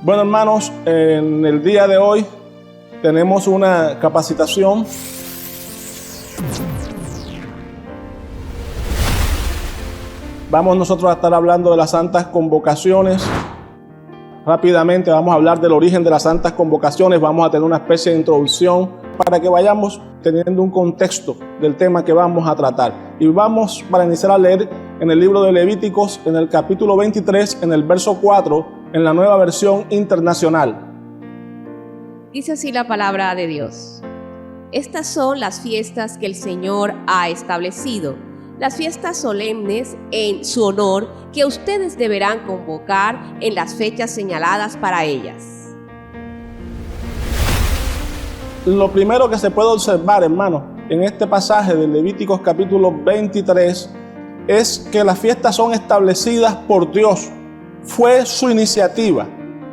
Bueno, hermanos, en el día de hoy tenemos una capacitación Vamos nosotros a estar hablando de las santas convocaciones. Rápidamente vamos a hablar del origen de las santas convocaciones. Vamos a tener una especie de introducción para que vayamos teniendo un contexto del tema que vamos a tratar. Y vamos para iniciar a leer en el libro de Levíticos, en el capítulo 23, en el verso 4, en la Nueva Versión Internacional. Dice así la palabra de Dios. Estas son las fiestas que el Señor ha establecido, las fiestas solemnes en su honor que ustedes deberán convocar en las fechas señaladas para ellas. Lo primero que se puede observar, hermano, en este pasaje de Levíticos capítulo 23 es que las fiestas son establecidas por Dios. Fue su iniciativa.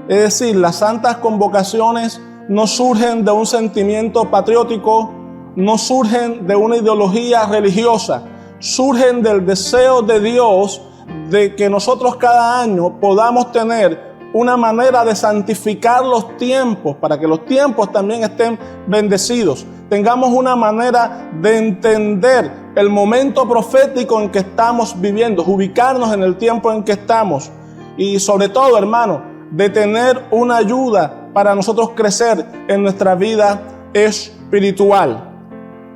Es decir, las santas convocaciones no surgen de un sentimiento patriótico, no surgen de una ideología religiosa, surgen del deseo de Dios de que nosotros cada año podamos tener una manera de santificar los tiempos, para que los tiempos también estén bendecidos. Tengamos una manera de entender el momento profético en que estamos viviendo, ubicarnos en el tiempo en que estamos y sobre todo, hermano, de tener una ayuda para nosotros crecer en nuestra vida espiritual.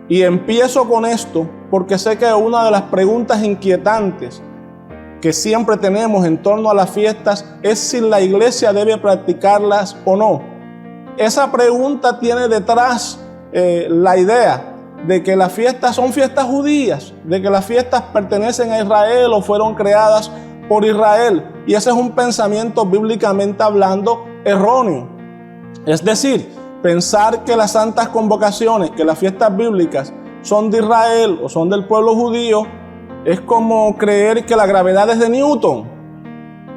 Y empiezo con esto porque sé que una de las preguntas inquietantes que siempre tenemos en torno a las fiestas es si la iglesia debe practicarlas o no. Esa pregunta tiene detrás la idea de que las fiestas son fiestas judías, de que las fiestas pertenecen a Israel o fueron creadas por Israel. Y ese es un pensamiento bíblicamente hablando erróneo. Es decir, pensar que las santas convocaciones, que las fiestas bíblicas son de Israel o son del pueblo judío, es como creer que la gravedad es de Newton.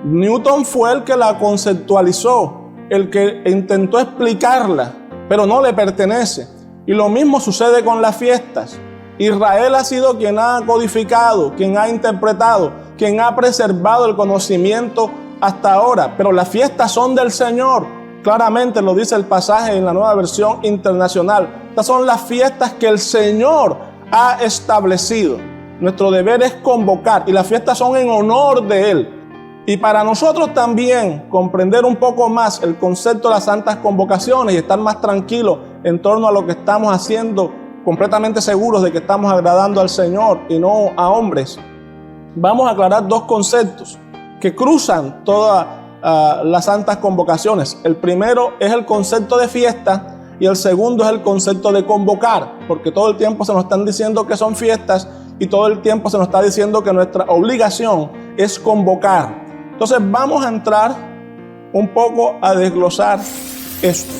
Newton fue el que la conceptualizó, el que intentó explicarla, pero no le pertenece. Y lo mismo sucede con las fiestas. Israel ha sido quien ha codificado, quien ha interpretado, quien ha preservado el conocimiento hasta ahora, pero las fiestas son del Señor. Claramente lo dice el pasaje en la Nueva Versión Internacional. Estas son las fiestas que el Señor ha establecido. Nuestro deber es convocar y las fiestas son en honor de Él. Y para nosotros también comprender un poco más el concepto de las santas convocaciones y estar más tranquilos en torno a lo que estamos haciendo, completamente seguros de que estamos agradando al Señor y no a hombres, vamos a aclarar dos conceptos que cruzan todas las santas convocaciones. El primero es el concepto de fiesta y el segundo es el concepto de convocar, porque todo el tiempo se nos están diciendo que son fiestas y todo el tiempo se nos está diciendo que nuestra obligación es convocar. Entonces vamos a entrar un poco a desglosar esto.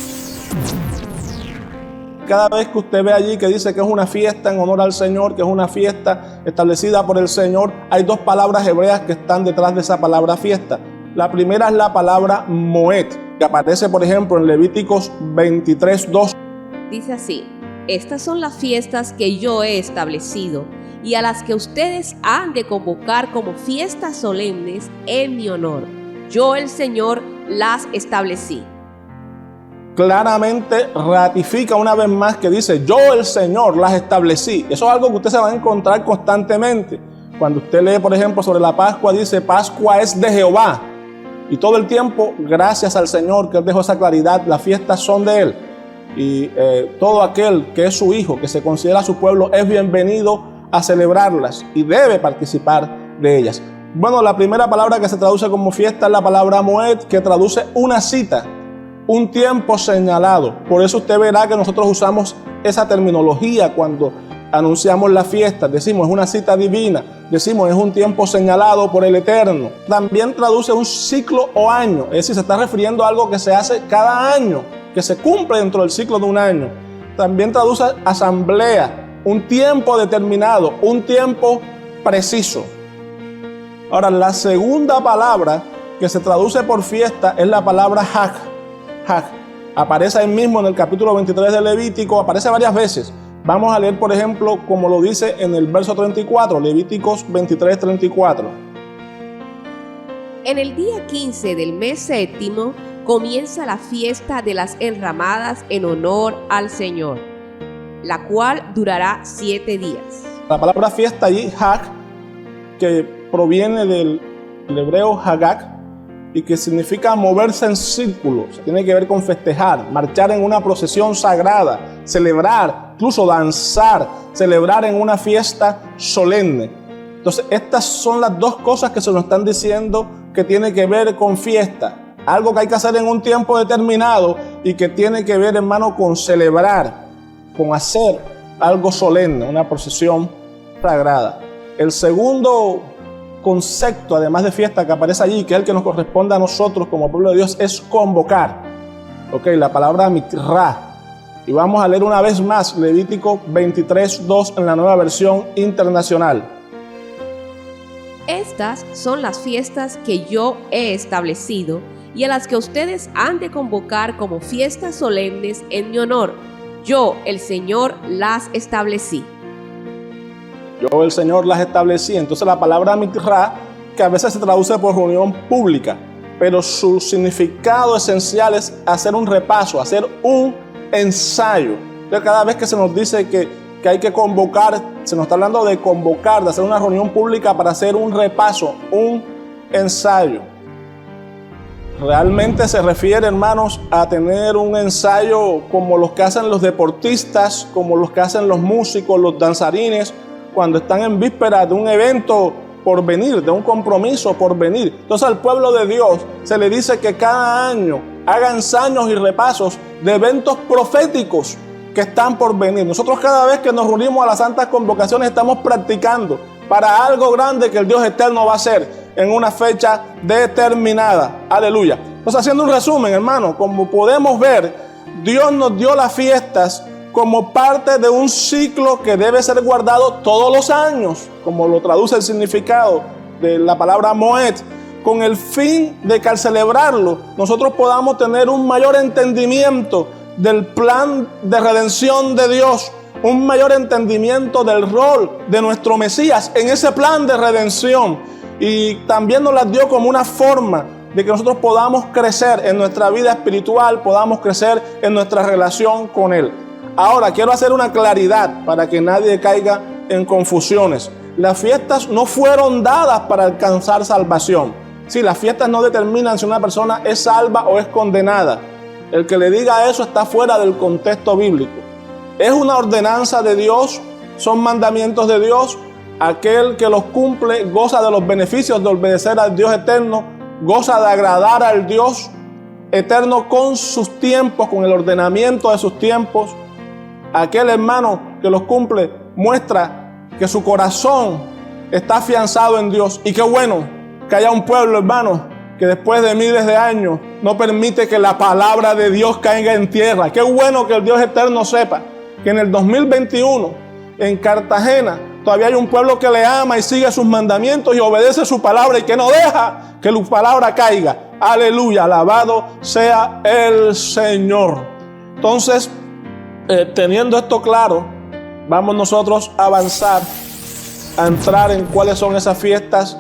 Cada vez que usted ve allí que dice que es una fiesta en honor al Señor, que es una fiesta establecida por el Señor, hay dos palabras hebreas que están detrás de esa palabra fiesta. La primera es la palabra Moed, que aparece, por ejemplo, en Levíticos 23:2. Dice así: estas son las fiestas que yo he establecido y a las que ustedes han de convocar como fiestas solemnes en mi honor. Yo, el Señor, las establecí. Claramente ratifica una vez más que dice: yo, el Señor, las establecí. Eso es algo que usted se va a encontrar constantemente. Cuando usted lee, por ejemplo, sobre la Pascua, dice: Pascua es de Jehová. Y todo el tiempo, gracias al Señor que Él dejó esa claridad, las fiestas son de Él. Y todo aquel que es su hijo, que se considera su pueblo, es bienvenido a celebrarlas y debe participar de ellas. Bueno, la primera palabra que se traduce como fiesta es la palabra Moed, que traduce una cita, un tiempo señalado. Por eso usted verá que nosotros usamos esa terminología cuando anunciamos la fiesta. Decimos es una cita divina, decimos es un tiempo señalado por el Eterno. También traduce un ciclo o año, es decir, se está refiriendo a algo que se hace cada año, que se cumple dentro del ciclo de un año. También traduce asamblea, un tiempo determinado, un tiempo preciso. Ahora, la segunda palabra que se traduce por fiesta es la palabra Hag. Hag. Aparece ahí mismo en el capítulo 23 de Levítico, aparece varias veces. Vamos a leer, por ejemplo, como lo dice en el verso 34, Levíticos 23:34. En el día 15 del mes séptimo comienza la fiesta de las enramadas en honor al Señor, la cual durará 7 días. La palabra fiesta allí, Hag, que proviene del hebreo Hagag, y que significa moverse en círculos, tiene que ver con festejar, marchar en una procesión sagrada, celebrar, incluso danzar, celebrar en una fiesta solemne. Entonces, estas son las dos cosas que se nos están diciendo que tiene que ver con fiesta. Algo que hay que hacer en un tiempo determinado y que tiene que ver, hermano, con celebrar, con hacer algo solemne, una procesión sagrada. El segundo concepto, además de fiesta, que aparece allí, que es el que nos corresponde a nosotros como pueblo de Dios, es convocar. Ok, la palabra mikra. Y vamos a leer una vez más Levítico 23:2 en la Nueva Versión Internacional. Estas son las fiestas que yo he establecido y a las que ustedes han de convocar como fiestas solemnes en mi honor. Yo, el Señor, las establecí. Yo, el Señor, las establecí. Entonces la palabra mikra, que a veces se traduce por reunión pública, pero su significado esencial es hacer un repaso, hacer un ensayo. Entonces, cada vez que se nos dice que hay que convocar, se nos está hablando de convocar, de hacer una reunión pública para hacer un repaso, un ensayo. Realmente se refiere, hermanos, a tener un ensayo como los que hacen los deportistas, como los que hacen los músicos, los danzarines, cuando están en vísperas de un evento por venir, de un compromiso por venir. Entonces al pueblo de Dios se le dice que cada año haga ensayos y repasos de eventos proféticos que están por venir. Nosotros cada vez que nos reunimos a las santas convocaciones estamos practicando para algo grande que el Dios eterno va a hacer en una fecha determinada. Aleluya. Entonces, haciendo un resumen, hermano, como podemos ver, Dios nos dio las fiestas como parte de un ciclo que debe ser guardado todos los años, como lo traduce el significado de la palabra Moed, con el fin de que al celebrarlo nosotros podamos tener un mayor entendimiento del plan de redención de Dios, un mayor entendimiento del rol de nuestro Mesías en ese plan de redención, y también nos las dio como una forma de que nosotros podamos crecer en nuestra vida espiritual, podamos crecer en nuestra relación con Él. Ahora, quiero hacer una claridad para que nadie caiga en confusiones. Las fiestas no fueron dadas para alcanzar salvación. Sí, las fiestas no determinan si una persona es salva o es condenada. El que le diga eso está fuera del contexto bíblico. Es una ordenanza de Dios, son mandamientos de Dios. Aquel que los cumple goza de los beneficios de obedecer al Dios eterno, goza de agradar al Dios eterno con sus tiempos, con el ordenamiento de sus tiempos. Aquel hermano que los cumple muestra que su corazón está afianzado en Dios. Y qué bueno que haya un pueblo, hermano, que después de miles de años no permite que la palabra de Dios caiga en tierra. Qué bueno que el Dios eterno sepa que en el 2021, en Cartagena, todavía hay un pueblo que le ama y sigue sus mandamientos y obedece su palabra y que no deja que su palabra caiga. Aleluya, alabado sea el Señor. Entonces, teniendo esto claro, vamos nosotros a avanzar, a entrar en cuáles son esas fiestas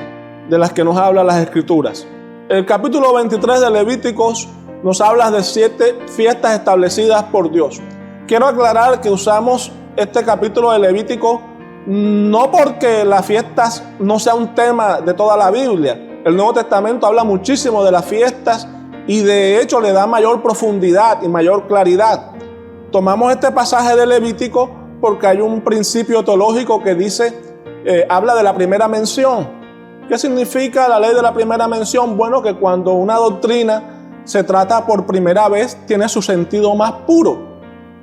de las que nos hablan las Escrituras. El capítulo 23 de Levíticos nos habla de 7 fiestas establecidas por Dios. Quiero aclarar que usamos este capítulo de Levítico no porque las fiestas no sea un tema de toda la Biblia. El Nuevo Testamento habla muchísimo de las fiestas y de hecho le da mayor profundidad y mayor claridad. Tomamos este pasaje de Levítico porque hay un principio teológico que dice, habla de la primera mención. ¿Qué significa la ley de la primera mención? Bueno, que cuando una doctrina se trata por primera vez, tiene su sentido más puro.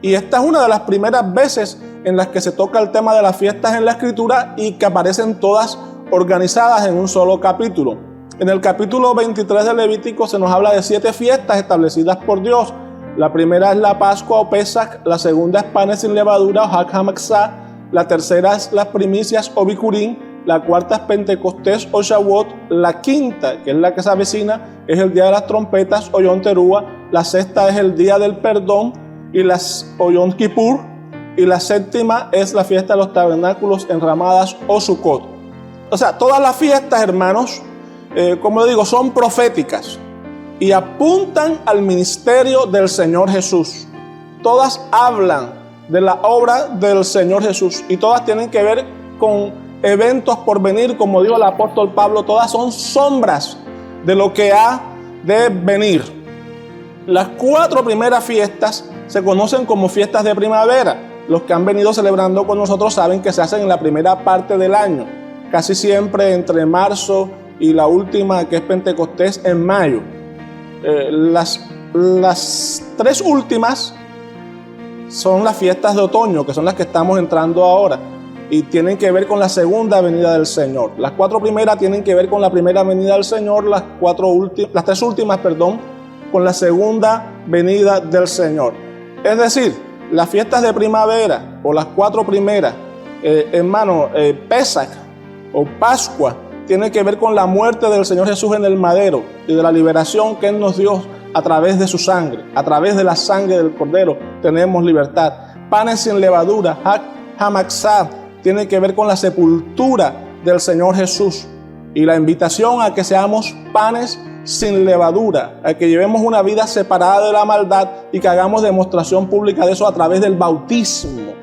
Y esta es una de las primeras veces en las que se toca el tema de las fiestas en la Escritura y que aparecen todas organizadas en un solo capítulo. En el capítulo 23 de Levítico se nos habla de 7 fiestas establecidas por Dios. La primera es la Pascua o Pesach, la segunda es panes sin levadura o Hag HaMatzah, la tercera es las primicias o Bikurim, la cuarta es Pentecostés o Shavuot, la quinta, que es la que se avecina, es el día de las trompetas o Yom Teruah, la sexta es el día del perdón o Yom Kippur, y la séptima es la fiesta de los tabernáculos enramadas o Sukkot. O sea, todas las fiestas, hermanos, como digo, son proféticas. y apuntan al ministerio del Señor Jesús. Todas hablan de la obra del Señor Jesús y todas tienen que ver con eventos por venir, como dijo el apóstol Pablo. Todas son sombras de lo que ha de venir. Las 4 primeras fiestas se conocen como fiestas de primavera. Los que han venido celebrando con nosotros saben que se hacen en la primera parte del año, casi siempre entre marzo y la última, que es Pentecostés, en mayo. Las 3 últimas son las fiestas de otoño, que son las que estamos entrando ahora, y tienen que ver con la segunda venida del Señor. Las 4 primeras tienen que ver con la primera venida del Señor, las 3 últimas, con la segunda venida del Señor. Es decir, las fiestas de primavera o las 4 primeras, Pesach o Pascua, tiene que ver con la muerte del Señor Jesús en el madero y de la liberación que Él nos dio a través de su sangre. A través de la sangre del Cordero tenemos libertad. Panes sin levadura, Hamaxá, tiene que ver con la sepultura del Señor Jesús y la invitación a que seamos panes sin levadura, a que llevemos una vida separada de la maldad y que hagamos demostración pública de eso a través del bautismo.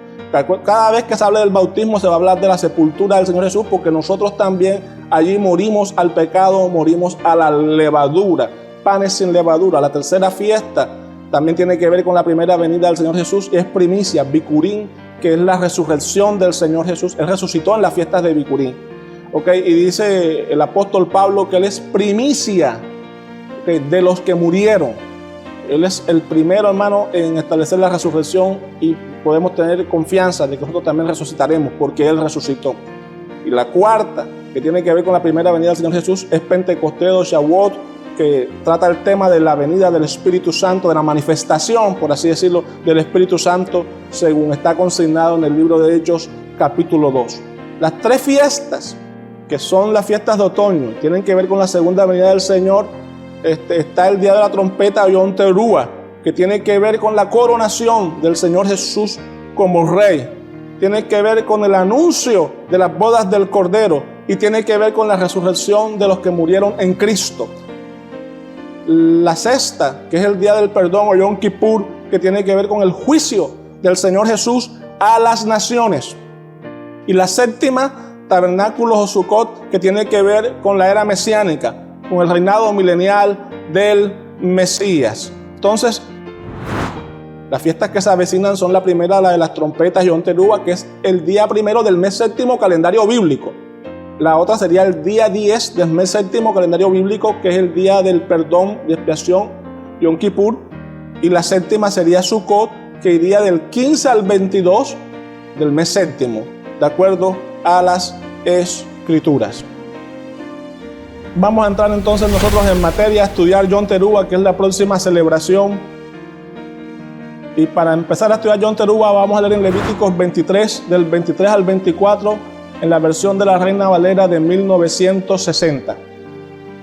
Cada vez que se hable del bautismo se va a hablar de la sepultura del Señor Jesús, porque nosotros también allí morimos al pecado, morimos a la levadura. Panes sin levadura. La tercera fiesta también tiene que ver con la primera venida del Señor Jesús y es primicia, Bikurim, que es la resurrección del Señor Jesús. Él resucitó en las fiestas de Bikurim. Y dice el apóstol Pablo que Él es primicia de los que murieron. Él es el primero, hermano, en establecer la resurrección y podemos tener confianza de que nosotros también resucitaremos porque Él resucitó. Y la cuarta, que tiene que ver con la primera venida del Señor Jesús, es Pentecostés o Shavuot, que trata el tema de la venida del Espíritu Santo, de la manifestación, por así decirlo, del Espíritu Santo, según está consignado en el libro de Hechos, capítulo 2. Las 3 fiestas, que son las fiestas de otoño, tienen que ver con la segunda venida del Señor. Está el día de la trompeta, Yom Teruah, que tiene que ver con la coronación del Señor Jesús como Rey. Tiene que ver con el anuncio de las bodas del Cordero y tiene que ver con la resurrección de los que murieron en Cristo. La sexta, que es el día del perdón o Yom Kippur, que tiene que ver con el juicio del Señor Jesús a las naciones. Y la séptima, Tabernáculos o Sukkot, que tiene que ver con la era mesiánica, con el reinado milenial del Mesías. Entonces, las fiestas que se avecinan son la primera, la de las trompetas, Yom Teruah, que es el día primero del mes séptimo calendario bíblico. La otra sería el día 10 del mes séptimo calendario bíblico, que es el día del perdón y expiación, Yom Kippur. Y la séptima sería Sukkot, que iría del 15 al 22 del mes séptimo, de acuerdo a las Escrituras. Vamos a entrar entonces nosotros en materia, a estudiar Yom Teruah, que es la próxima celebración. Y para empezar a estudiar Yom Teruah vamos a leer en Levíticos 23, del 23 al 24, en la versión de la Reina Valera de 1960.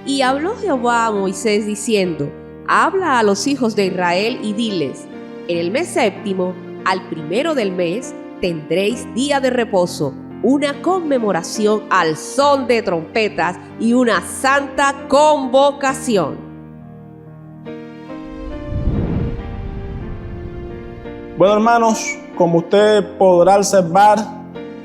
Y habló Jehová a Moisés diciendo: habla a los hijos de Israel y diles: en el mes séptimo, al primero del mes, tendréis día de reposo, una conmemoración al son de trompetas y una santa convocación. Bueno, hermanos, como usted podrá observar,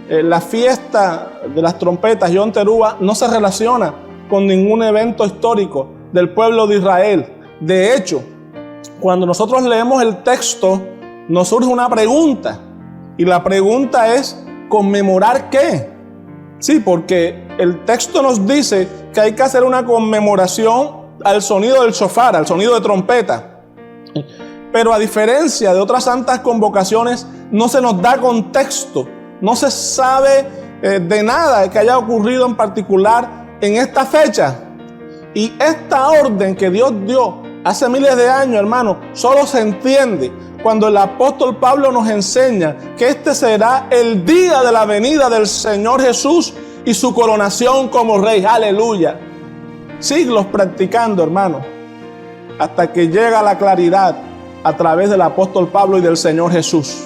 la fiesta de las trompetas, Yom Teruah, no se relaciona con ningún evento histórico del pueblo de Israel. De hecho, cuando nosotros leemos el texto, nos surge una pregunta. Y la pregunta es: ¿conmemorar qué? Sí, porque el texto nos dice que hay que hacer una conmemoración al sonido del shofar, al sonido de trompeta. Pero a diferencia de otras santas convocaciones, no se nos da contexto, no se sabe de nada que haya ocurrido en particular en esta fecha. Y esta orden que Dios dio hace miles de años, hermano, solo se entiende cuando el apóstol Pablo nos enseña que este será el día de la venida del Señor Jesús y su coronación como Rey. ¡Aleluya! Siglos practicando, hermano, hasta que llega la claridad a través del apóstol Pablo y del Señor Jesús.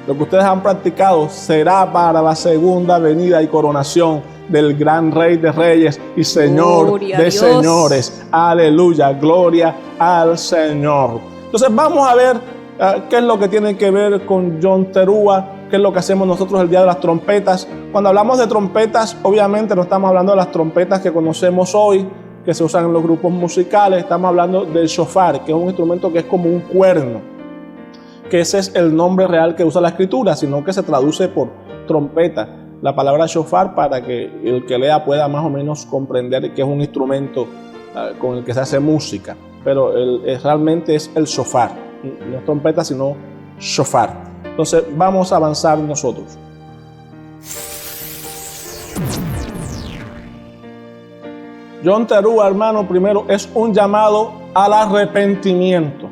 Lo que ustedes han practicado será para la segunda venida y coronación del gran Rey de Reyes y Señor Gloria de a Dios. señores. Aleluya, gloria al Señor. Entonces vamos a ver qué es lo que tiene que ver con John Terúa, qué es lo que hacemos nosotros el día de las trompetas. Cuando hablamos de trompetas, obviamente no estamos hablando de las trompetas que conocemos hoy, que se usan en los grupos musicales. Estamos hablando del shofar, que es un instrumento que es como un cuerno, que ese es el nombre real que usa la escritura, sino que se traduce por trompeta, la palabra shofar, para que el que lea pueda más o menos comprender que es un instrumento con el que se hace música, pero realmente es el shofar, no es trompeta sino shofar. Entonces vamos a avanzar nosotros. John Terúa, hermano, primero es un llamado al arrepentimiento.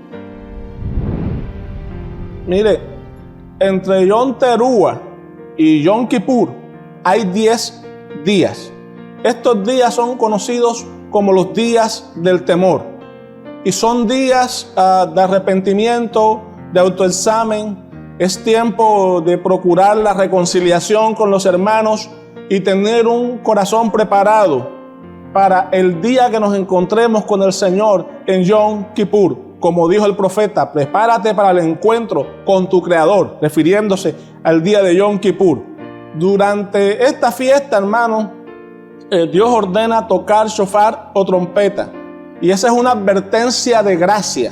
Mire, entre John Terúa y Yom Kippur hay 10 días. Estos días son conocidos como los días del temor y son días de arrepentimiento, de autoexamen. Es tiempo de procurar la reconciliación con los hermanos y tener un corazón preparado para el día que nos encontremos con el Señor en Yom Kippur. Como dijo el profeta, prepárate para el encuentro con tu Creador, refiriéndose al día de Yom Kippur. Durante esta fiesta, hermano, Dios ordena tocar shofar o trompeta, y esa es una advertencia de gracia.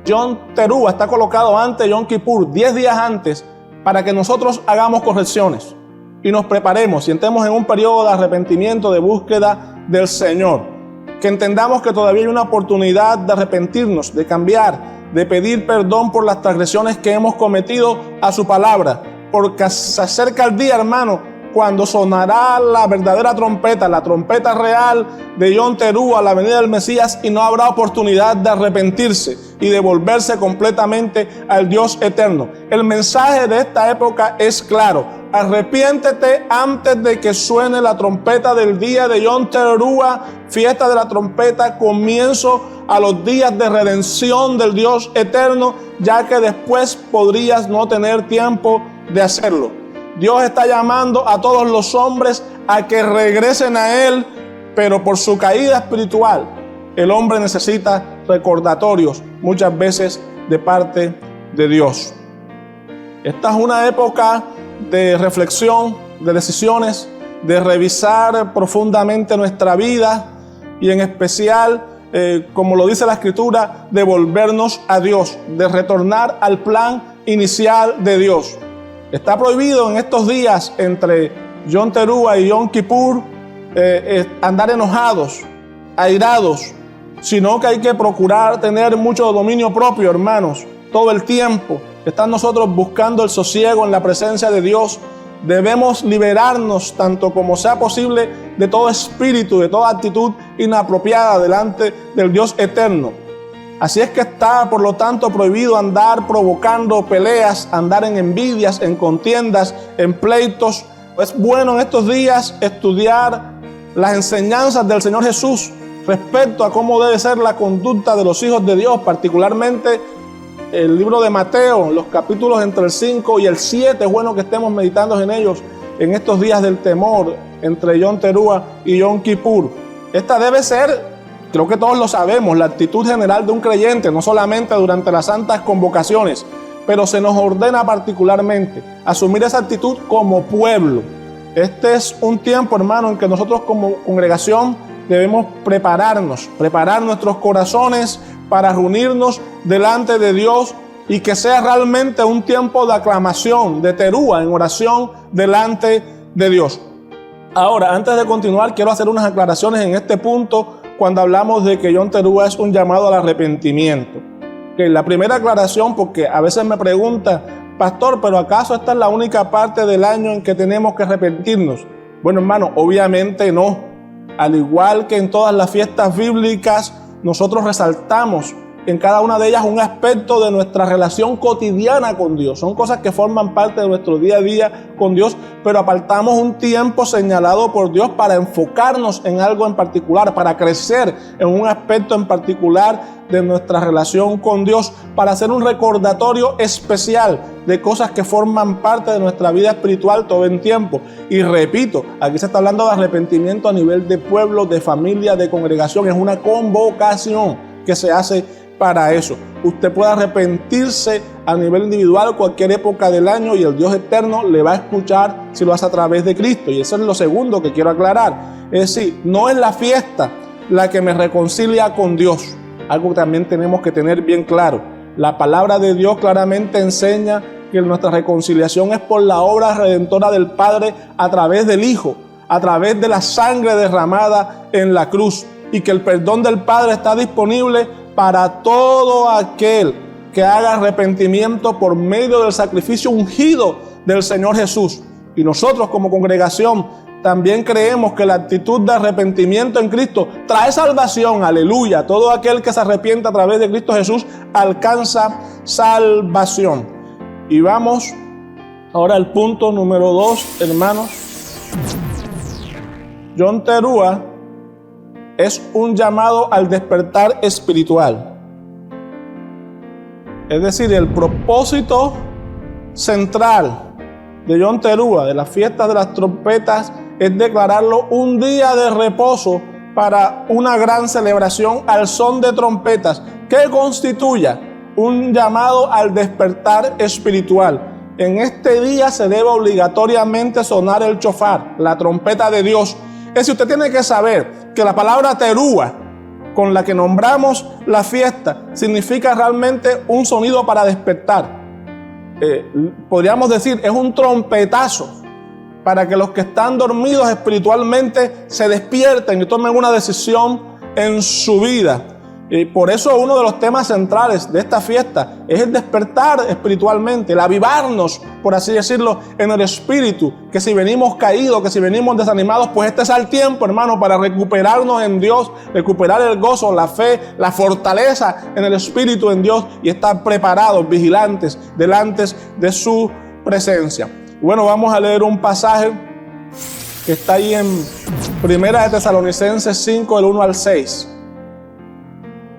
John Terúa está colocado antes de Yom Kippur, 10 días antes, para que nosotros hagamos correcciones y nos preparemos y entremos en un periodo de arrepentimiento, de búsqueda del Señor. Que entendamos que todavía hay una oportunidad de arrepentirnos, de cambiar, de pedir perdón por las transgresiones que hemos cometido a su palabra, porque se acerca el día, hermano, cuando sonará la verdadera trompeta, la trompeta real de John Terúa, la venida del Mesías, y no habrá oportunidad de arrepentirse y de volverse completamente al Dios eterno. El mensaje de esta época es claro: arrepiéntete antes de que suene la trompeta del día de John Terúa, fiesta de la trompeta, comienzo a los días de redención del Dios eterno, ya que después podrías no tener tiempo de hacerlo. Dios está llamando a todos los hombres a que regresen a Él, pero por su caída espiritual, el hombre necesita recordatorios, muchas veces de parte de Dios. Esta es una época de reflexión, de decisiones, de revisar profundamente nuestra vida y en especial, como lo dice la Escritura, de volvernos a Dios, de retornar al plan inicial de Dios. Está prohibido en estos días entre John Terúa y Yom Kippur andar enojados, airados, sino que hay que procurar tener mucho dominio propio, hermanos, todo el tiempo. Están nosotros buscando el sosiego en la presencia de Dios. Debemos liberarnos tanto como sea posible de todo espíritu, de toda actitud inapropiada delante del Dios eterno. Así es que está, por lo tanto, prohibido andar provocando peleas, andar en envidias, en contiendas, en pleitos. Es bueno en estos días estudiar las enseñanzas del Señor Jesús respecto a cómo debe ser la conducta de los hijos de Dios, particularmente el libro de Mateo, los capítulos entre el 5 y el 7. Es bueno que estemos meditando en ellos en estos días del temor entre John Terúa y Yom Kippur. Esta debe ser, creo que todos lo sabemos, la actitud general de un creyente, no solamente durante las santas convocaciones, pero se nos ordena particularmente asumir esa actitud como pueblo. Este es un tiempo, hermano, en que nosotros como congregación debemos preparar nuestros corazones para reunirnos delante de Dios y que sea realmente un tiempo de aclamación, de Terúa en oración delante de Dios. Ahora, antes de continuar, quiero hacer unas aclaraciones en este punto cuando hablamos de que John Terúa es un llamado al arrepentimiento. Que la primera aclaración, porque a veces me pregunta, pastor, ¿pero acaso esta es la única parte del año en que tenemos que arrepentirnos? Bueno, hermano, obviamente no. Al igual que en todas las fiestas bíblicas, nosotros resaltamos en cada una de ellas un aspecto de nuestra relación cotidiana con Dios. Son cosas que forman parte de nuestro día a día con Dios, pero apartamos un tiempo señalado por Dios para enfocarnos en algo en particular, para crecer en un aspecto en particular de nuestra relación con Dios, para hacer un recordatorio especial de cosas que forman parte de nuestra vida espiritual todo el tiempo. Y repito, aquí se está hablando de arrepentimiento a nivel de pueblo, de familia, de congregación. Es una convocación que se hace para eso. Usted puede arrepentirse a nivel individual cualquier época del año y el Dios eterno le va a escuchar si lo hace a través de Cristo. Y eso es lo segundo que quiero aclarar. Es decir, no es la fiesta la que me reconcilia con Dios. Algo que también tenemos que tener bien claro. La palabra de Dios claramente enseña que nuestra reconciliación es por la obra redentora del Padre a través del Hijo, a través de la sangre derramada en la cruz, y que el perdón del Padre está disponible para todo aquel que haga arrepentimiento por medio del sacrificio ungido del Señor Jesús. Y nosotros como congregación también creemos que la actitud de arrepentimiento en Cristo trae salvación, aleluya. Todo aquel que se arrepiente a través de Cristo Jesús alcanza salvación. Y vamos ahora al punto número 2, hermanos. John Terúa es un llamado al despertar espiritual. Es decir, el propósito central de John Terúa, de la fiesta de las trompetas, es declararlo un día de reposo para una gran celebración al son de trompetas que constituya un llamado al despertar espiritual. En este día se debe obligatoriamente sonar el chofar, la trompeta de Dios. Es decir, usted tiene que saber que la palabra terúa, con la que nombramos la fiesta, significa realmente un sonido para despertar. Podríamos decir, es un trompetazo para que los que están dormidos espiritualmente se despierten y tomen una decisión en su vida. Y por eso uno de los temas centrales de esta fiesta es el despertar espiritualmente, el avivarnos, por así decirlo, en el espíritu. Que si venimos caídos, que si venimos desanimados, pues este es el tiempo, hermano, para recuperarnos en Dios, recuperar el gozo, la fe, la fortaleza en el espíritu en Dios y estar preparados, vigilantes, delante de su presencia. Bueno, vamos a leer un pasaje que está ahí en Primera de Tesalonicenses 5, del 1 al 6.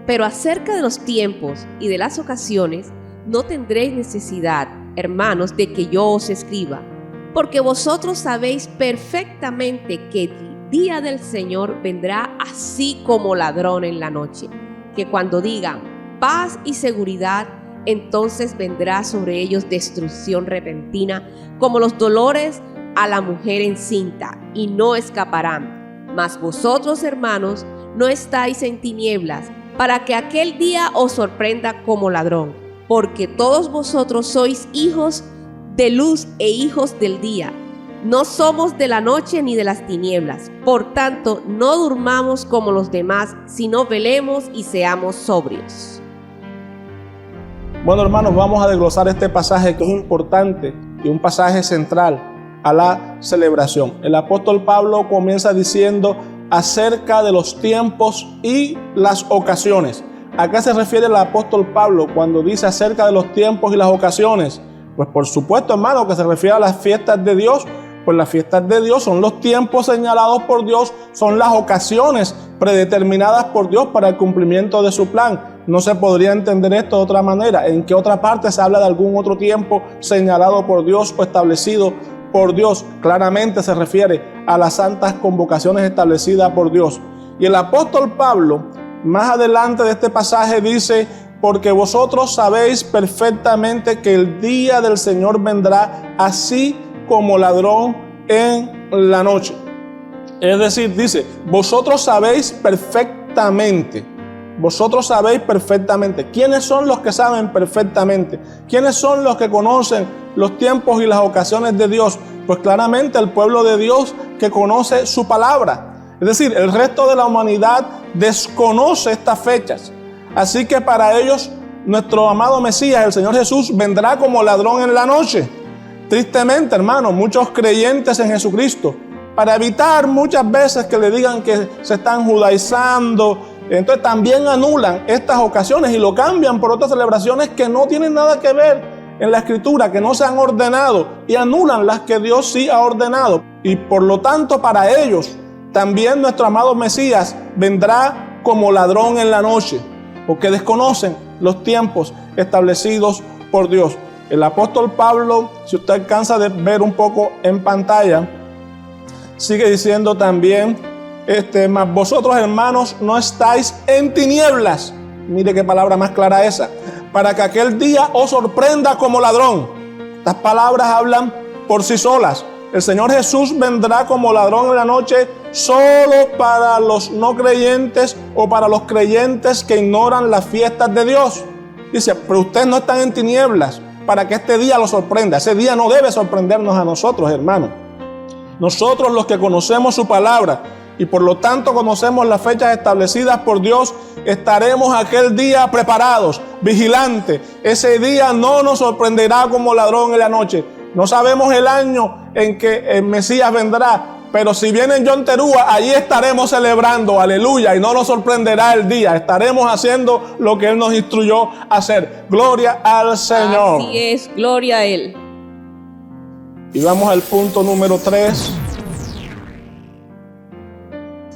Pero acerca de los tiempos y de las ocasiones, no tendréis necesidad, hermanos, de que yo os escriba, porque vosotros sabéis perfectamente que el día del Señor vendrá así como ladrón en la noche, que cuando digan paz y seguridad, entonces vendrá sobre ellos destrucción repentina, como los dolores a la mujer encinta, y no escaparán. Mas vosotros, hermanos, no estáis en tinieblas, para que aquel día os sorprenda como ladrón, porque todos vosotros sois hijos de luz e hijos del día. No somos de la noche ni de las tinieblas. Por tanto, no durmamos como los demás, sino velemos y seamos sobrios. Bueno, hermanos, vamos a desglosar este pasaje que es importante y un pasaje central a la celebración. El apóstol Pablo comienza diciendo acerca de los tiempos y las ocasiones. ¿A qué se refiere el apóstol Pablo cuando dice acerca de los tiempos y las ocasiones? Pues por supuesto, hermano, que se refiere a las fiestas de Dios. Pues las fiestas de Dios son los tiempos señalados por Dios, son las ocasiones predeterminadas por Dios para el cumplimiento de su plan. No se podría entender esto de otra manera. ¿En qué otra parte se habla de algún otro tiempo señalado por Dios o establecido por Dios? Claramente se refiere a las santas convocaciones establecidas por Dios. Y el apóstol Pablo, más adelante de este pasaje, dice: porque vosotros sabéis perfectamente que el día del Señor vendrá así como ladrón en la noche. Es decir, dice, vosotros sabéis perfectamente. Vosotros sabéis perfectamente. ¿Quiénes son los que saben perfectamente? ¿Quiénes son los que conocen los tiempos y las ocasiones de Dios? Pues claramente el pueblo de Dios que conoce su palabra. Es decir, el resto de la humanidad desconoce estas fechas. Así que para ellos, nuestro amado Mesías, el Señor Jesús, vendrá como ladrón en la noche. Tristemente, hermanos, muchos creyentes en Jesucristo, para evitar muchas veces que le digan que se están judaizando Entonces también anulan estas ocasiones y lo cambian por otras celebraciones que no tienen nada que ver en la Escritura, que no se han ordenado, y anulan las que Dios sí ha ordenado. Y por lo tanto para ellos también nuestro amado Mesías vendrá como ladrón en la noche, porque desconocen los tiempos establecidos por Dios. El apóstol Pablo, si usted alcanza de ver un poco en pantalla, sigue diciendo también, mas vosotros, hermanos, no estáis en tinieblas. Mire qué palabra más clara esa. Para que aquel día os sorprenda como ladrón. Estas palabras hablan por sí solas. El Señor Jesús vendrá como ladrón en la noche solo para los no creyentes o para los creyentes que ignoran las fiestas de Dios. Dice, pero ustedes no están en tinieblas para que este día los sorprenda. Ese día no debe sorprendernos a nosotros, hermanos. Nosotros, los que conocemos su palabra y por lo tanto conocemos las fechas establecidas por Dios, estaremos aquel día preparados, vigilantes. Ese día no nos sorprenderá como ladrón en la noche. No sabemos el año en que el Mesías vendrá, pero si viene en Yom Teruah, allí estaremos celebrando, aleluya, y no nos sorprenderá el día. Estaremos haciendo lo que Él nos instruyó a hacer. Gloria al Señor. Así es, gloria a Él. Y vamos al punto número 3.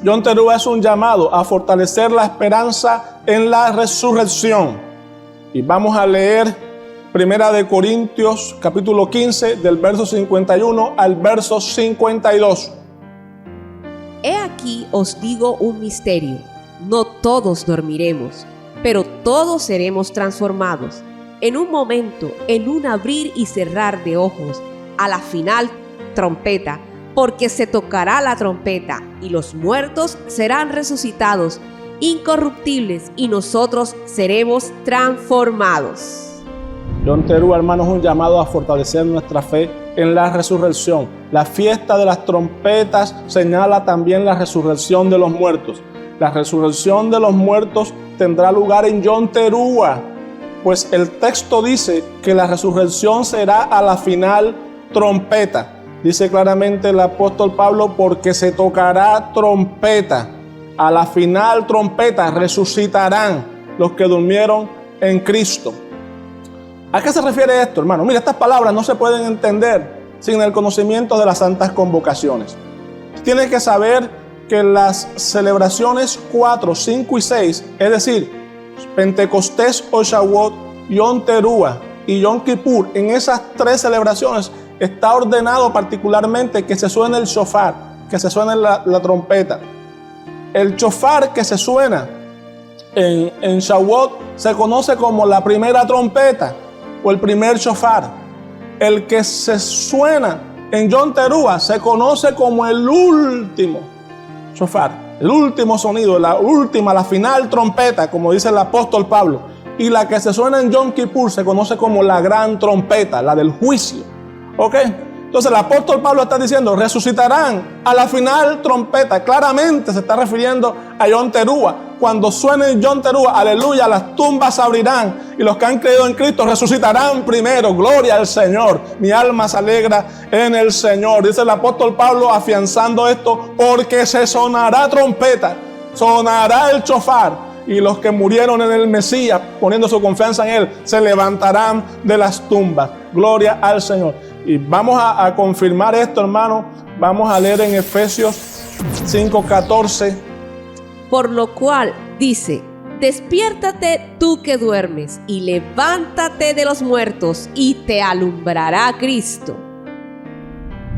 Yom Teruah es un llamado a fortalecer la esperanza en la resurrección. Y vamos a leer Primera de Corintios, capítulo 15, del verso 51 al verso 52. He aquí os digo un misterio. No todos dormiremos, pero todos seremos transformados. En un momento, en un abrir y cerrar de ojos, a la final trompeta, porque se tocará la trompeta y los muertos serán resucitados, incorruptibles, y nosotros seremos transformados. Yom Teruah, hermanos, es un llamado a fortalecer nuestra fe en la resurrección. La fiesta de las trompetas señala también la resurrección de los muertos. La resurrección de los muertos tendrá lugar en Yom Teruah, pues el texto dice que la resurrección será a la final trompeta. Dice claramente el apóstol Pablo, porque se tocará trompeta. A la final trompeta resucitarán los que durmieron en Cristo. ¿A qué se refiere esto, hermano? Mira, estas palabras no se pueden entender sin el conocimiento de las santas convocaciones. Tienes que saber que las celebraciones 4, 5 y 6, es decir, Pentecostés o Shavuot, Yom Teruah y Yom Kippur, en esas 3 celebraciones está ordenado particularmente que se suene el shofar, que se suene la trompeta. El shofar que se suena en Shavuot se conoce como la primera trompeta o el primer shofar. El que se suena en Yom Teruah se conoce como el último shofar, el último sonido, la final trompeta, como dice el apóstol Pablo. Y la que se suena en Yom Kippur se conoce como la gran trompeta, la del juicio. ¿Ok? Entonces el apóstol Pablo está diciendo, resucitarán a la final trompeta. Claramente se está refiriendo a Yom Teruah. Cuando suene Yom Teruah, aleluya, las tumbas se abrirán y los que han creído en Cristo resucitarán primero. Gloria al Señor. Mi alma se alegra en el Señor. Dice el apóstol Pablo afianzando esto, porque se sonará trompeta, sonará el shofar. Y los que murieron en el Mesías, poniendo su confianza en Él, se levantarán de las tumbas. Gloria al Señor. Y vamos a confirmar esto, hermano. Vamos a leer en Efesios 5:14. Por lo cual dice, despiértate tú que duermes, y levántate de los muertos, y te alumbrará Cristo.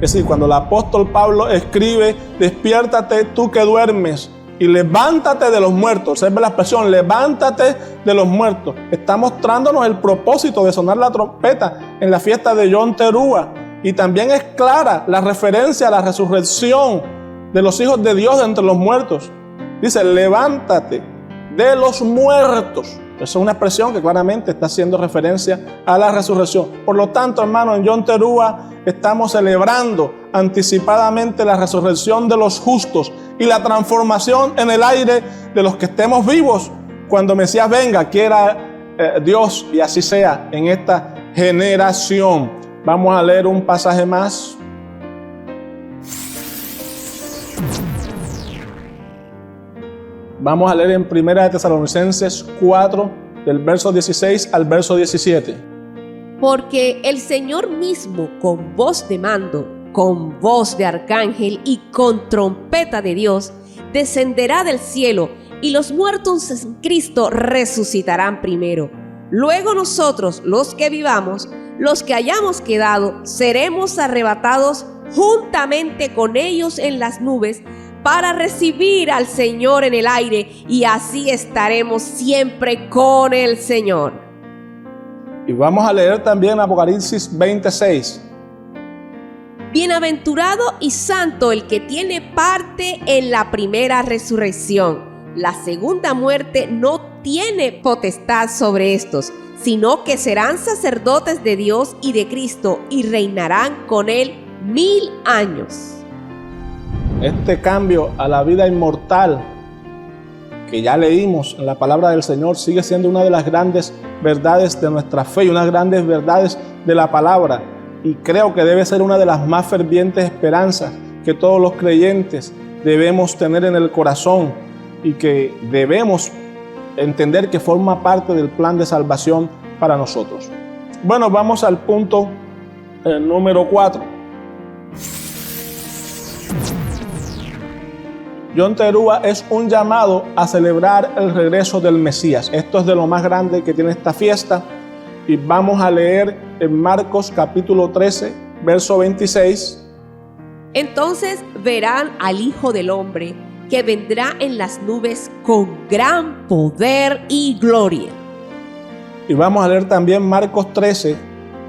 Es decir, cuando el apóstol Pablo escribe, despiértate tú que duermes, y levántate de los muertos. Observe la expresión, levántate de los muertos. Está mostrándonos el propósito de sonar la trompeta en la fiesta de Yom Teruah. Y también es clara la referencia a la resurrección de los hijos de Dios de entre los muertos. Dice, levántate de los muertos. Esa es una expresión que claramente está haciendo referencia a la resurrección. Por lo tanto, hermano, en Yom Teruah estamos celebrando anticipadamente la resurrección de los justos y la transformación en el aire de los que estemos vivos cuando Mesías venga, quiera Dios, y así sea en esta generación. Vamos a leer un pasaje más. Vamos a leer en 1 de Tesalonicenses 4, del verso 16 al verso 17. Porque el Señor mismo, con voz de mando, con voz de arcángel y con trompeta de Dios, descenderá del cielo, y los muertos en Cristo resucitarán primero. Luego nosotros, los que vivamos, los que hayamos quedado, seremos arrebatados juntamente con ellos en las nubes para recibir al Señor en el aire, y así estaremos siempre con el Señor. Y vamos a leer también Apocalipsis 26. Bienaventurado y santo el que tiene parte en la primera resurrección. La segunda muerte no tiene potestad sobre estos, sino que serán sacerdotes de Dios y de Cristo, y reinarán con él 1000 años. Este cambio a la vida inmortal que ya leímos en la palabra del Señor sigue siendo una de las grandes verdades de nuestra fe y unas grandes verdades de la palabra, y creo que debe ser una de las más fervientes esperanzas que todos los creyentes debemos tener en el corazón y que debemos entender que forma parte del plan de salvación para nosotros. Bueno, vamos al punto número 4. Yom Teruah es un llamado a celebrar el regreso del Mesías. Esto es de lo más grande que tiene esta fiesta, y vamos a leer en Marcos capítulo 13, verso 26. Entonces verán al Hijo del Hombre, que vendrá en las nubes con gran poder y gloria. Y vamos a leer también Marcos 13,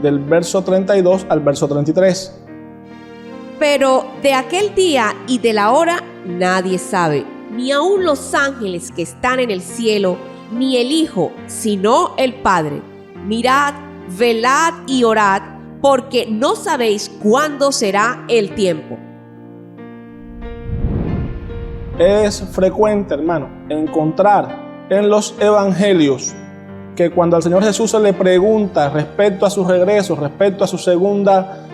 del verso 32 al verso 33. Pero de aquel día y de la hora nadie sabe, ni aun los ángeles que están en el cielo, ni el Hijo, sino el Padre. Mirad, velad y orad, porque no sabéis cuándo será el tiempo. Es frecuente, hermano, encontrar en los evangelios que cuando al Señor Jesús se le pregunta respecto a su regreso, respecto a su segunda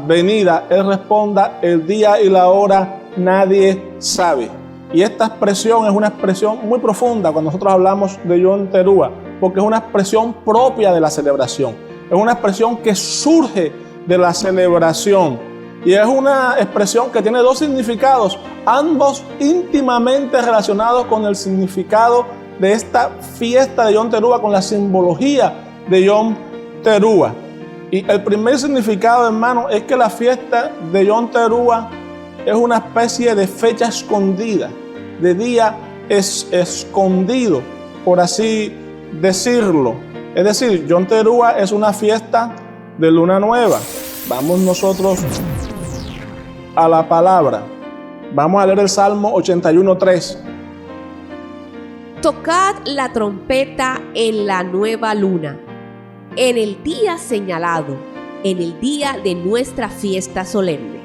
venida, Él responda: el día y la hora nadie sabe. Y esta expresión es una expresión muy profunda cuando nosotros hablamos de Yom Teruah, porque es una expresión propia de la celebración, es una expresión que surge de la celebración. Y es una expresión que tiene dos significados, ambos íntimamente relacionados con el significado de esta fiesta de Yom Teruah, con la simbología de Yom Teruah. Y el primer significado, hermano, es que la fiesta de Yom Teruah es una especie de fecha escondida, de día escondido, por así decirlo. Es decir, Yom Teruah es una fiesta de luna nueva. Vamos nosotros a la palabra. Vamos a leer el Salmo 81:3. Tocad la trompeta en la nueva luna, en el día señalado, en el día de nuestra fiesta solemne.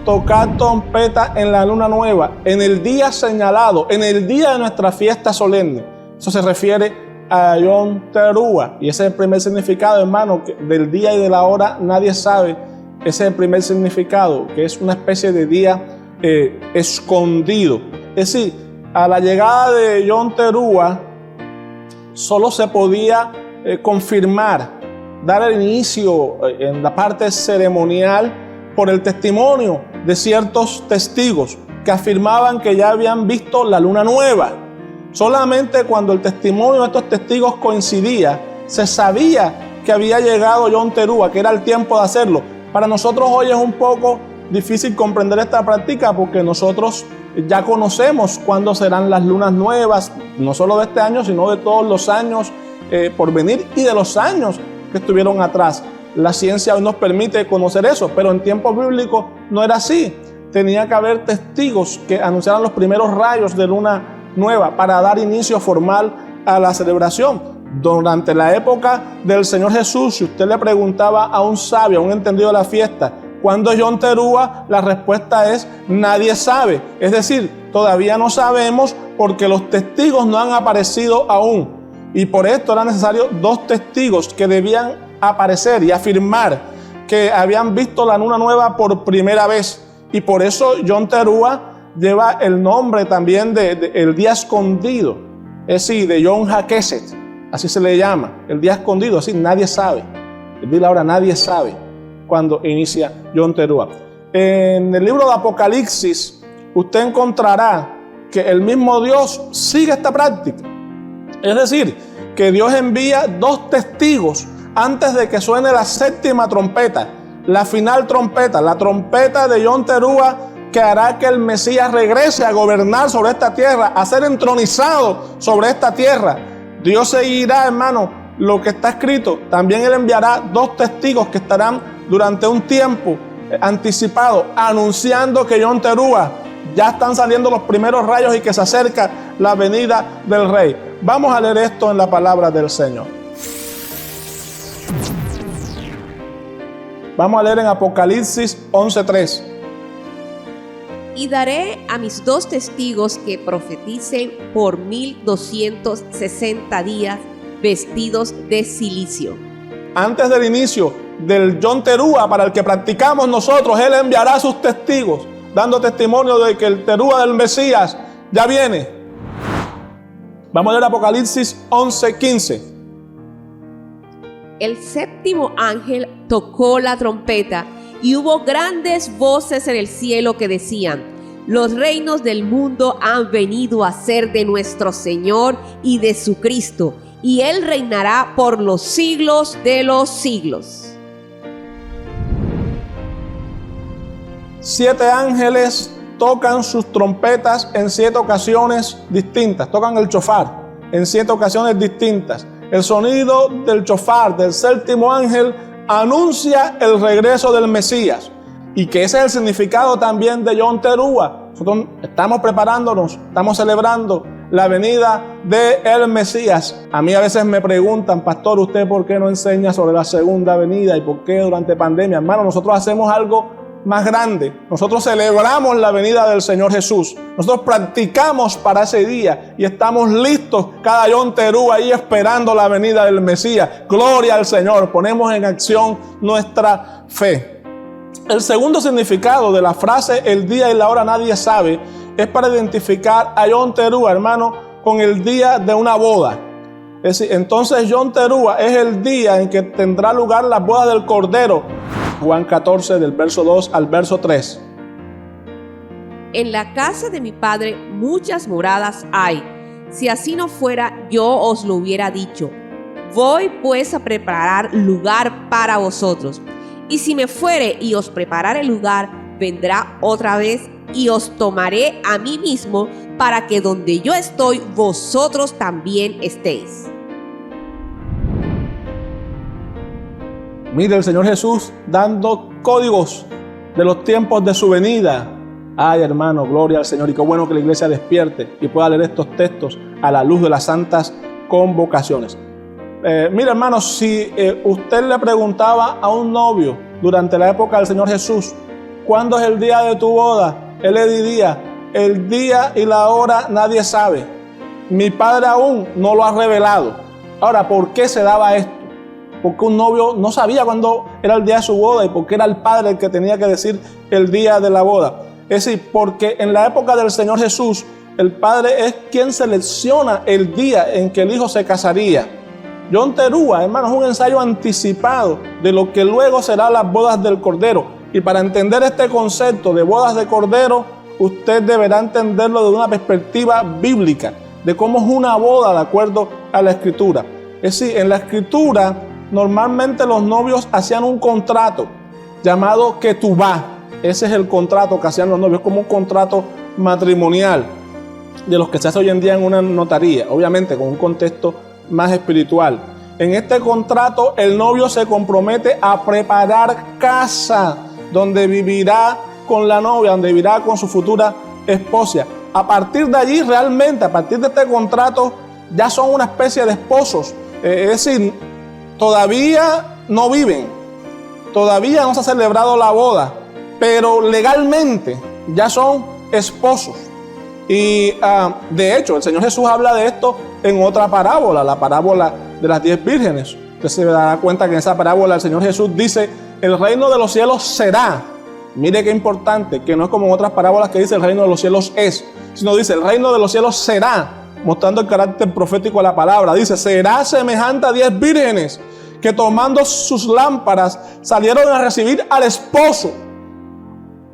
Tocad trompeta en la luna nueva, en el día señalado, en el día de nuestra fiesta solemne. Eso se refiere a Yom Teruah, y ese es el primer significado, hermano, que del día y de la hora nadie sabe. Ese es el primer significado, que es una especie de día escondido. Es decir, a la llegada de Yom Teruah solo se podía confirmar, dar el inicio en la parte ceremonial por el testimonio de ciertos testigos que afirmaban que ya habían visto la luna nueva. Solamente cuando el testimonio de estos testigos coincidía, se sabía que había llegado Yom Teruah, que era el tiempo de hacerlo. Para nosotros hoy es un poco difícil comprender esta práctica, porque nosotros ya conocemos cuándo serán las lunas nuevas, no solo de este año, sino de todos los años por venir y de los años que estuvieron atrás. La ciencia hoy nos permite conocer eso, pero en tiempos bíblicos no era así. Tenía que haber testigos que anunciaran los primeros rayos de luna nueva para dar inicio formal a la celebración. Durante la época del Señor Jesús, si usted le preguntaba a un sabio, a un entendido de la fiesta, ¿cuándo es Yom Teruah?, la respuesta es: nadie sabe. Es decir, todavía no sabemos, porque los testigos no han aparecido aún. Y por esto era necesario dos testigos que debían aparecer y afirmar que habían visto la luna nueva por primera vez. Y por eso Yom Teruah lleva el nombre también de el día escondido, es decir, de Yom HaKesed, así se le llama, el día escondido, así nadie sabe. Dile ahora, nadie sabe cuándo inicia Yom Teruah. En el libro de Apocalipsis, usted encontrará que el mismo Dios sigue esta práctica. Es decir, que Dios envía 2 testigos antes de que suene la 7ª trompeta, la final trompeta, la trompeta de Yom Teruah, que hará que el Mesías regrese a gobernar sobre esta tierra, a ser entronizado sobre esta tierra. Dios seguirá, hermano, lo que está escrito. También Él enviará 2 testigos que estarán durante un tiempo anticipado, anunciando que Yom Teruah ya están saliendo los primeros rayos y que se acerca la venida del Rey. Vamos a leer esto en la palabra del Señor. Vamos a leer en Apocalipsis 11:3. Y daré a mis 2 testigos que profeticen por 1260 días vestidos de cilicio. Antes del inicio del Yom Teruah, para el que practicamos nosotros, Él enviará a sus testigos, dando testimonio de que el Teruah del Mesías ya viene. Vamos a leer Apocalipsis 11:15. El 7º ángel tocó la trompeta y hubo grandes voces en el cielo que decían: los reinos del mundo han venido a ser de nuestro Señor y de su Cristo, y Él reinará por los siglos de los siglos. 7 ángeles tocan sus trompetas en 7 ocasiones distintas, tocan el shofar en 7 ocasiones distintas. El sonido del shofar del 7º ángel anuncia el regreso del Mesías, y que ese es el significado también de Yom Teruah. Nosotros estamos preparándonos, estamos celebrando la venida del Mesías. A mí a veces me preguntan: pastor, ¿usted por qué no enseña sobre la segunda venida y por qué durante pandemia? Hermano, nosotros hacemos algo más grande. Nosotros celebramos la venida del Señor Jesús. Nosotros practicamos para ese día y estamos listos cada Yom Teruah ahí esperando la venida del Mesías. Gloria al Señor. Ponemos en acción nuestra fe. El segundo significado de la frase el día y la hora nadie sabe es para identificar a Yom Teruah, hermano, con el día de una boda. Es decir, entonces Yom Teruah es el día en que tendrá lugar la boda del Cordero. Juan 14, del verso 2 al verso 3. En la casa de mi Padre muchas moradas hay. Si así no fuera, yo os lo hubiera dicho. Voy pues a preparar lugar para vosotros. Y si me fuere y os preparare lugar, vendrá otra vez y os tomaré a mí mismo, para que donde yo estoy, vosotros también estéis. Mire el Señor Jesús dando códigos de los tiempos de su venida. Ay, hermano, gloria al Señor. Y qué bueno que la iglesia despierte y pueda leer estos textos a la luz de las santas convocaciones. Mire, hermano, si usted le preguntaba a un novio durante la época del Señor Jesús: ¿cuándo es el día de tu boda? Él le diría: el día y la hora nadie sabe. Mi Padre aún no lo ha revelado. Ahora, ¿por qué se daba esto? Porque un novio no sabía cuándo era el día de su boda y porque era el padre el que tenía que decir el día de la boda. Es decir, porque en la época del Señor Jesús, el padre es quien selecciona el día en que el hijo se casaría. Yom Teruah, hermano, es un ensayo anticipado de lo que luego serán las bodas del Cordero. Y para entender este concepto de bodas de Cordero, usted deberá entenderlo desde una perspectiva bíblica, de cómo es una boda de acuerdo a la Escritura. Es decir, en la Escritura, normalmente los novios hacían un contrato llamado ketubá. Ese es el contrato que hacían los novios, como un contrato matrimonial de los que se hace hoy en día en una notaría, obviamente con un contexto más espiritual. En este contrato el novio se compromete a preparar casa donde vivirá con la novia, donde vivirá con su futura esposa. A partir de allí, realmente, a partir de este contrato, ya son una especie de esposos. Es decir, todavía no viven, todavía no se ha celebrado la boda, pero legalmente ya son esposos. Y de hecho, el Señor Jesús habla de esto en otra parábola, la parábola de las 10 vírgenes. Usted se dará cuenta que en esa parábola el Señor Jesús dice: el reino de los cielos será Mire qué importante, que no es como en otras parábolas que dice el reino de los cielos es, sino dice el reino de los cielos será, mostrando el carácter profético de la palabra. Dice, será semejante a 10 vírgenes que tomando sus lámparas salieron a recibir al esposo.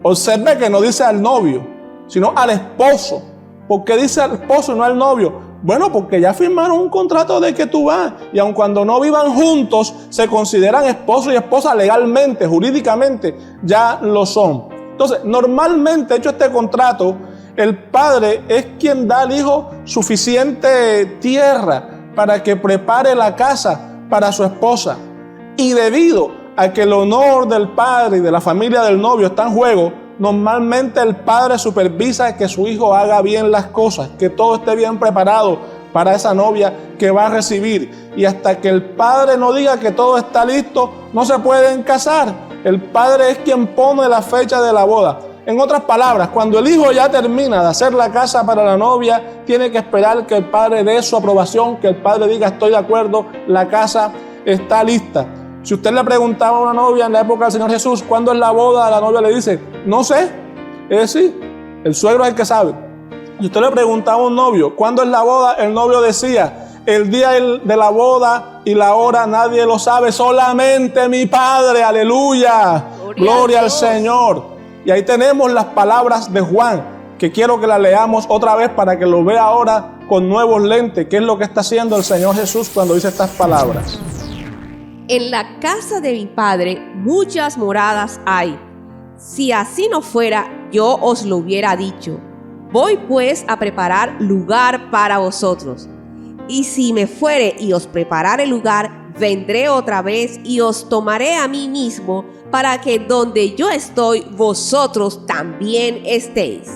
Observe que no dice al novio, sino al esposo. ¿Por qué dice al esposo y no al novio? Bueno, porque ya firmaron un contrato de que tú vas, y aun cuando no vivan juntos, se consideran esposo y esposa legalmente, jurídicamente, ya lo son. Entonces, normalmente, hecho este contrato, el padre es quien da al hijo suficiente tierra para que prepare la casa para su esposa. Y debido a que el honor del padre y de la familia del novio está en juego, normalmente el padre supervisa que su hijo haga bien las cosas, que todo esté bien preparado para esa novia que va a recibir. Y hasta que el padre no diga que todo está listo, no se pueden casar. El padre es quien pone la fecha de la boda. En otras palabras, cuando el hijo ya termina de hacer la casa para la novia, tiene que esperar que el padre dé su aprobación, que el padre diga estoy de acuerdo, la casa está lista. Si usted le preguntaba a una novia en la época del Señor Jesús, ¿cuándo es la boda? La novia le dice, no sé. Es decir, el suegro es el que sabe. Si usted le preguntaba a un novio, ¿cuándo es la boda? El novio decía, el día de la boda y la hora nadie lo sabe, solamente mi Padre, aleluya, gloria al Señor. Y ahí tenemos las palabras de Juan, que quiero que las leamos otra vez para que lo vea ahora con nuevos lentes, qué es lo que está haciendo el Señor Jesús cuando dice estas palabras. En la casa de mi Padre muchas moradas hay. Si así no fuera, yo os lo hubiera dicho. Voy pues a preparar lugar para vosotros. Y si me fuere y os preparare lugar, vendré otra vez y os tomaré a mí mismo, para que donde yo estoy, vosotros también estéis.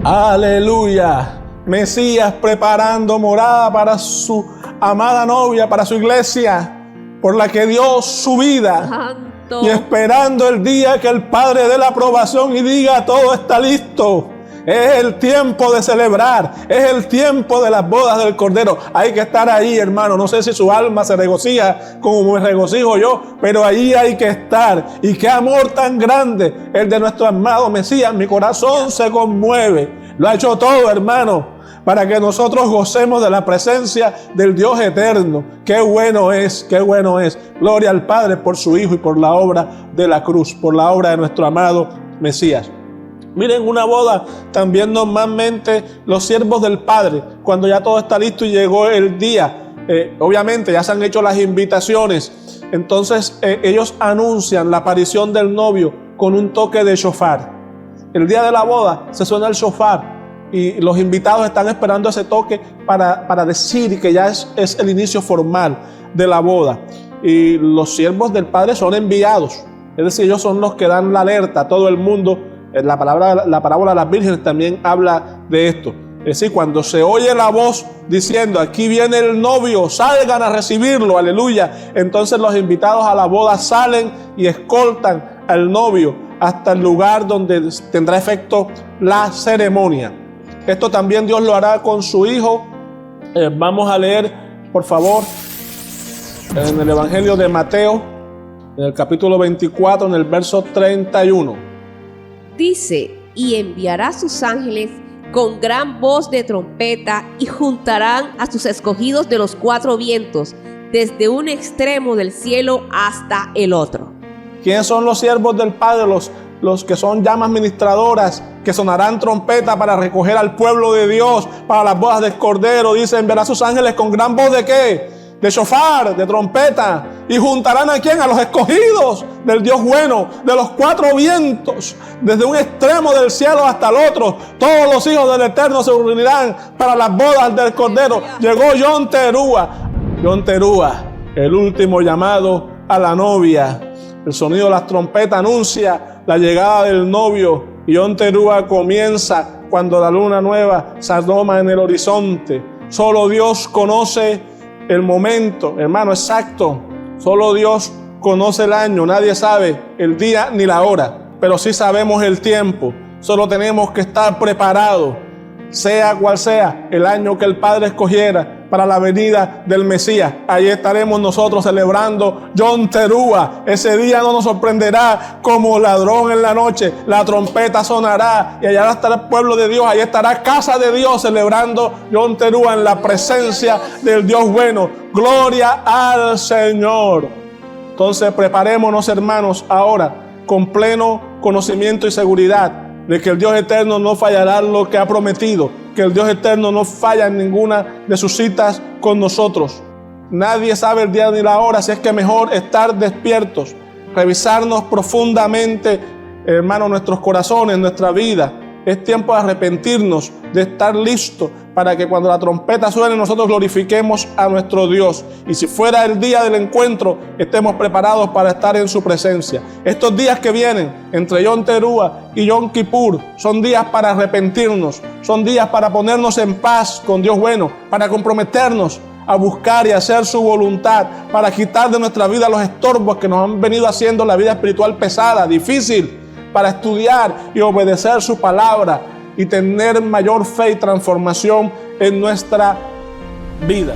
Aleluya. Mesías preparando morada para su amada novia, para su iglesia, por la que dio su vida. Santo. Y esperando el día que el Padre dé la aprobación y diga todo está listo. Es el tiempo de celebrar, es el tiempo de las bodas del Cordero. Hay que estar ahí, hermano. No sé si su alma se regocija como me regocijo yo, pero ahí hay que estar. Y qué amor tan grande el de nuestro amado Mesías. Mi corazón se conmueve. Lo ha hecho todo, hermano, para que nosotros gocemos de la presencia del Dios eterno. Qué bueno es, qué bueno es. Gloria al Padre por su Hijo y por la obra de la cruz, por la obra de nuestro amado Mesías. Miren, una boda también normalmente los siervos del Padre, cuando ya todo está listo y llegó el día, obviamente ya se han hecho las invitaciones, entonces ellos anuncian la aparición del novio con un toque de shofar. El día de la boda se suena el shofar y los invitados están esperando ese toque para decir que ya es el inicio formal de la boda. Y los siervos del Padre son enviados, es decir, ellos son los que dan la alerta a todo el mundo. La parábola de las vírgenes también habla de esto. Es decir, cuando se oye la voz diciendo, aquí viene el novio, salgan a recibirlo, aleluya. Entonces los invitados a la boda salen y escoltan al novio hasta el lugar donde tendrá efecto la ceremonia. Esto también Dios lo hará con su Hijo. Vamos a leer, por favor, en el Evangelio de Mateo, en el capítulo 24, en el verso 31. Dice, y enviará sus ángeles con gran voz de trompeta y juntarán a sus escogidos de los cuatro vientos, desde un extremo del cielo hasta el otro. ¿Quiénes son los siervos del Padre? Los que son llamas ministradoras, que sonarán trompeta para recoger al pueblo de Dios para las bodas del Cordero. Dice, enviará sus ángeles con gran voz de ¿qué? De shofar, de trompeta. ¿Y juntarán a quién? A los escogidos del Dios bueno, de los cuatro vientos, desde un extremo del cielo hasta el otro. Todos los hijos del Eterno se reunirán para las bodas del Cordero. Llegó Yom Teruah, el último llamado a la novia. El sonido de las trompetas anuncia la llegada del novio. Y Yom Teruah comienza cuando la luna nueva se asoma en el horizonte. Solo Dios conoce el momento, hermano, exacto. Solo Dios conoce el año. Nadie sabe el día ni la hora, pero sí sabemos el tiempo. Solo tenemos que estar preparados, sea cual sea el año que el Padre escogiera, para la venida del Mesías. Allí estaremos nosotros celebrando Yom Teruah. Ese día no nos sorprenderá como ladrón en la noche. La trompeta sonará y allá estará el pueblo de Dios. Allí estará casa de Dios celebrando Yom Teruah en la presencia del Dios bueno. Gloria al Señor. Entonces preparémonos, hermanos, ahora con pleno conocimiento y seguridad de que el Dios eterno no fallará lo que ha prometido, que el Dios eterno no falla en ninguna de sus citas con nosotros. Nadie sabe el día ni la hora, así es que mejor estar despiertos, revisarnos profundamente, hermanos, nuestros corazones, nuestra vida. Es tiempo de arrepentirnos, de estar listos para que cuando la trompeta suene nosotros glorifiquemos a nuestro Dios. Y si fuera el día del encuentro, estemos preparados para estar en su presencia. Estos días que vienen entre Yom Teruah y Yom Kippur son días para arrepentirnos, son días para ponernos en paz con Dios bueno, para comprometernos a buscar y hacer su voluntad, para quitar de nuestra vida los estorbos que nos han venido haciendo la vida espiritual pesada, difícil, para estudiar y obedecer su palabra y tener mayor fe y transformación en nuestra vida.